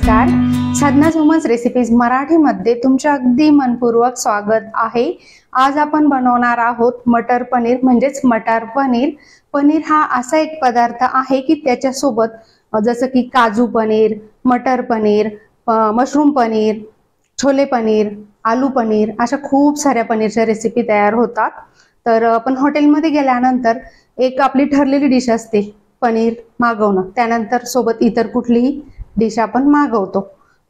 नमस्कार, साधना झुमन्स रेसिपीज मराठीमध्ये तुमचे अगदी मनपूर्वक स्वागत आहे। आज आपण बनवणार आहोत मटर पनीर म्हणजेच मटार पनीर। पनीर हा असा एक पदार्थ आहे की त्याच्या सोबत जसं की काजू पनीर, मटर पनीर, मशरूम पनीर, छोले पनीर, आलू पनीर अशा खूप साऱ्या पनीरच्या रेसिपी तयार होतात। तर आपण हॉटेलमध्ये गेल्यानंतर एक आपली ठरलेली डिश असते पनीर मागवणं, त्यानंतर सोबत इतर कुठलीही डिश आपण मागवतो।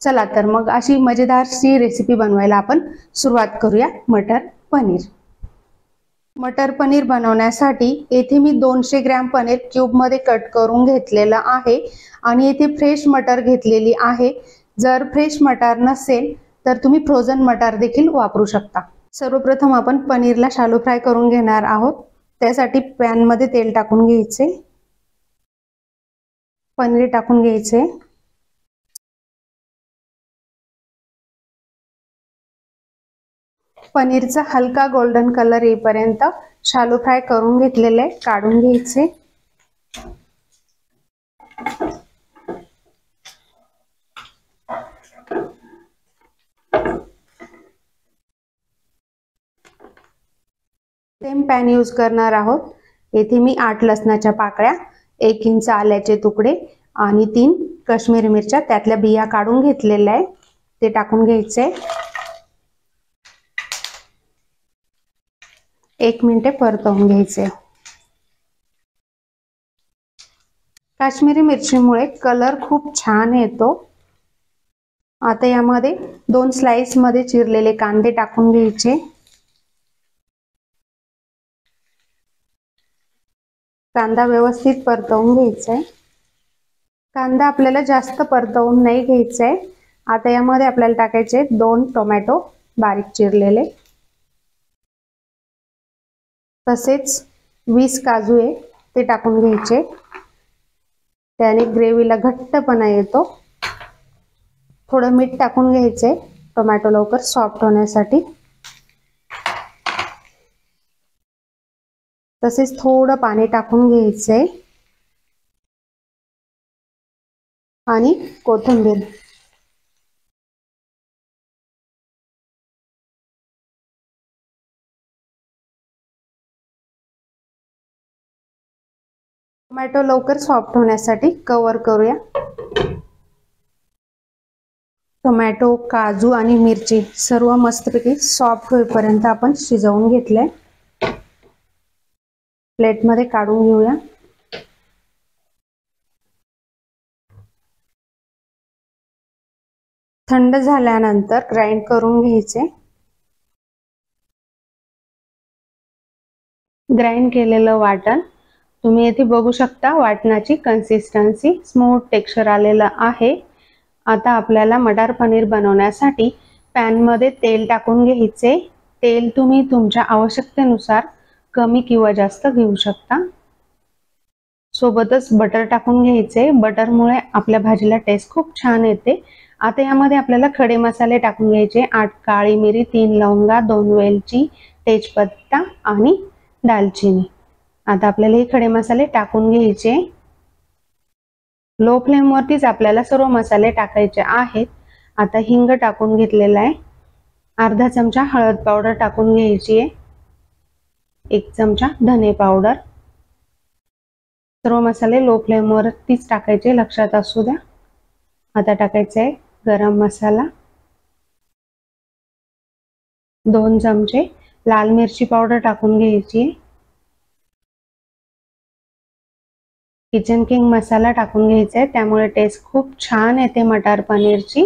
चला तर मग अशी मजेदारशी रेसिपी बनवायला आपण सुरुवात करूया। मटर पनीर। मटर पनीर बनवण्यासाठी येथे मी 200 ग्रॅम पनीर क्यूब मध्ये कट करून घेतलेलं आहे आणि येथे फ्रेश मटर घेतलेली आहे। जर फ्रेश मटर नसेल तर तुम्ही फ्रोझन मटर देखील वापरू शकता। सर्वप्रथम आपण पनीरला शालो फ्राय करून घेणार आहोत। त्यासाठी पॅन मध्ये तेल टाकून घ्यायचे, पनीर टाकून घ्यायचे, पनीरचा हलका गोल्डन कलर येईपर्यंत शालो फ्राय करून घेतलेले काढून घ्यायचे। सेम पॅन यूज करणार आहोत। येथे मी 8 लसणाच्या पाकळ्या, 1 इंच आल्याचे तुकडे आणि 3 काश्मीरी मिरच्या त्यातल्या बिया काढून घेतलेल्या आहे, ते टाकून घ्यायचे। 1 मिनिट परतवून घ्यायचे। काश्मीरी मिरचीमुळे कलर खूप छान येतो। आता यामध्ये 2 स्लाइस मध्ये चिरलेले कांदे टाकून घ्यायचे। कांदा व्यवस्थित परतवून घ्यायचा आहे। कांदा आपल्याला जास्त परतवून नाही घ्यायचा आहे। आता यामध्ये आपल्याला टाकायचे 2 टोमॅटो बारीक चिरलेले, तसेच 20 काजू आहे ते टाकून घ्यायचे। त्याने ग्रेव्हीला घट्टपणा येतो। थोडं मीठ टाकून घ्यायचे टोमॅटो लवकर सॉफ्ट होण्यासाठी। तसेच थोडं पाणी टाकून घ्यायचे आणि कोथिंबीर। टोमॅटो लवकर सॉफ्ट होण्यासाठी कव्हर करूया। टोमॅटो, काजू आणि मिरची सर्व मस्तपैकी सॉफ्ट होईपर्यंत आपण शिजवून घेतले। प्लेट मध्ये काढून घेऊया। थंड झाल्यानंतर ग्राइंड करून घ्यायचे। ग्राइंड केलेलं वाटण तुम्ही येथे बघू शकता, वाटणाची कन्सिस्टन्सी स्मूथ टेक्स्चर आलेलं आहे। आता आपल्याला मटार पनीर बनवण्यासाठी पॅन मध्ये तेल टाकून घ्यायचे। तेल तुम्ही तुमच्या आवश्यकतेनुसार कमी किंवा जास्त घेऊ शकता। सोबतच बटर टाकून घ्यायचे। बटरमुळे आपल्या भाजीला टेस्ट खूप छान येते। आता यामध्ये आपल्याला खडे मसाले टाकून घ्यायचे। 8 काळी मिरी, 3 लवंगा, 2 वेलची, तेजपत्ता आणि दालचिनी। आता आपल्याला हे खडे मसाले टाकून घ्यायचे। लो फ्लेम वरतीच आपल्याला सर्व मसाले टाकायचे आहेत। आता हिंग टाकून घेतलेला आहे। अर्धा चमचा हळद पावडर टाकून घ्यायची आहे। 1 चमचा धने पावडर। सर्व मसाले लो फ्लेम वरतीच टाकायचे, लक्षात असू द्या। आता टाकायचे आहे गरम मसाला, 2 चमचे लाल मिरची पावडर टाकून घ्यायची। किचन किंग मसाला टाकून घ्यायचा आहे, त्यामुळे टेस्ट खूप छान येते मटार पनीरची।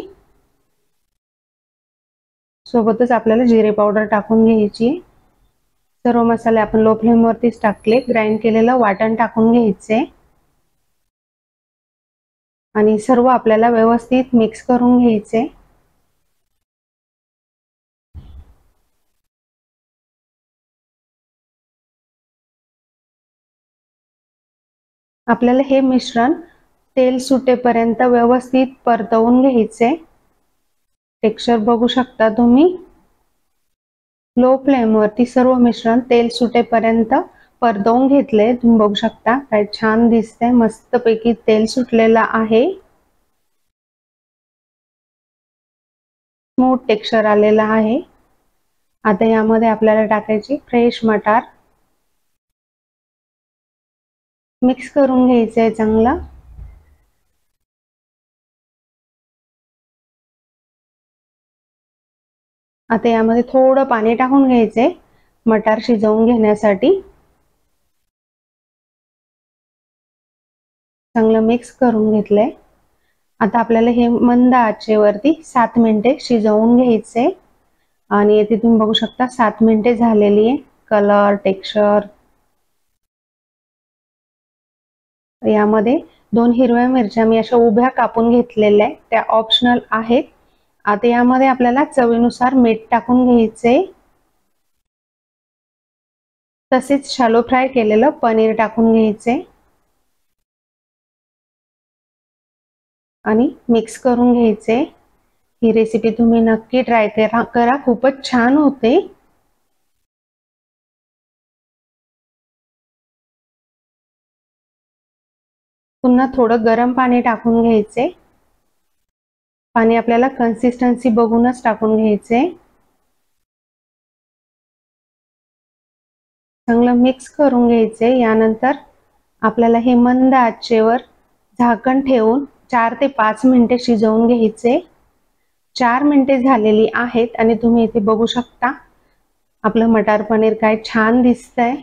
सोबतच आपल्याला जिरे पावडर टाकून घ्यायची। सर्व मसाले आपण लो फ्लेम वरतीच टाकले। ग्राइंड केलेलं वाटण टाकून घ्यायचे आणि सर्व आपल्याला व्यवस्थित मिक्स करून घ्यायचे। आपल्याला हे मिश्रण तेल सुटेपर्यंत व्यवस्थित परतवून घ्यायचे। टेक्स्चर बघू शकता तुम्ही। लो फ्लेम वरती सर्व मिश्रण तेल सुटेपर्यंत परतवून घेतले। तुम्ही बघू शकता काय छान दिसतंय, मस्तपैकी तेल सुटलेलं आहे। स्मूथ टेक्स्चर आलेला आहे। आता यामध्ये आपल्याला टाकायची फ्रेश मटार, मिक्स करून घ्यायचं आहे चांगलं। आता यामध्ये थोडं पाणी टाकून घ्यायचंय मटार शिजवून घेण्यासाठी। चांगलं मिक्स करून घेतलंय। आता आपल्याला हे मंद आचेवरती 7 मिनिटे शिजवून घ्यायचे आणि इथे तुम्ही बघू शकता 7 मिनिटे झालेली आहे। कलर, टेक्स्चर, यामध्ये 2 हिरव्या मिरच्या मी अशा उभ्या कापून घेतलेल्या आहेत, त्या ऑप्शनल आहेत। आता यामध्ये आपल्याला चवीनुसार मीठ टाकून घ्यायचे, तसेच शॅलो फ्राय केलेलं पनीर टाकून घ्यायचे आणि मिक्स करून घ्यायचे। ही रेसिपी तुम्ही नक्की ट्राय करा, खूपच छान होते। पुन्हा थोडं गरम पाणी टाकून घ्यायचे। पाणी आपल्याला कन्सिस्टन्सी बघूनच टाकून घ्यायचे। चांगलं मिक्स करून घ्यायचे। यानंतर आपल्याला हे मंद आचेवर झाकण ठेवून 4 ते 5 मिनिटे शिजवून घ्यायचे। 4 मिनिटे झालेली आहेत आणि तुम्ही इथे बघू शकता आपलं मटार पनीर काय छान दिसतंय।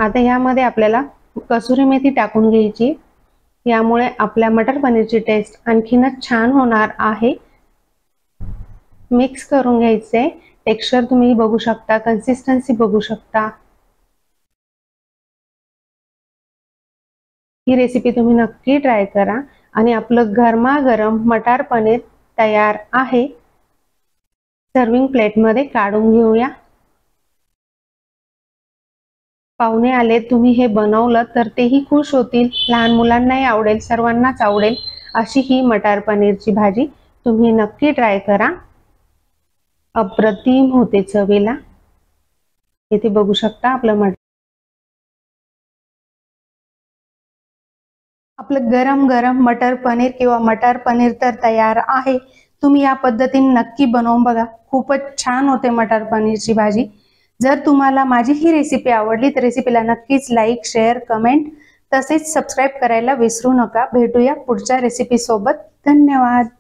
आता यामध्ये आपल्याला कसुरी मेथी टाकून घ्यायची, यामुळे आपल्या मटर पनीरची टेस्ट आणखीनच छान होणार आहे। मिक्स करून घ्यायचे। टेक्स्चर तुम्ही बघू शकता, कन्सिस्टन्सी बघू शकता। ही रेसिपी तुम्ही नक्की ट्राय करा आणि आपलं गरमागरम मटार पनीर तयार आहे। सर्विंग प्लेटमध्ये काढून घेऊया। पाहुणे आले, तुम्ही हे बनवलं तर तेही खुश होतील, लहान मुलांनाही आवडेल, सर्वांनाच आवडेल अशी ही मटार पनीरची भाजी तुम्ही नक्की ट्राय करा। अप्रतिम होते चवीला। इथे बघू शकता आपलं गरम गरम मटर पनीर किंवा मटार पनीर तर तयार आहे। तुम्ही या पद्धतीने नक्की बनवून बघा, खूपच छान होते मटार पनीरची भाजी। जर तुम्हाला माझी ही रेसिपी आवडली तर रेसिपीला नक्कीच लाईक, शेअर, कमेंट तसेच सबस्क्राईब करायला विसरू नका। भेटूया पुढच्या रेसिपी सोबत। धन्यवाद।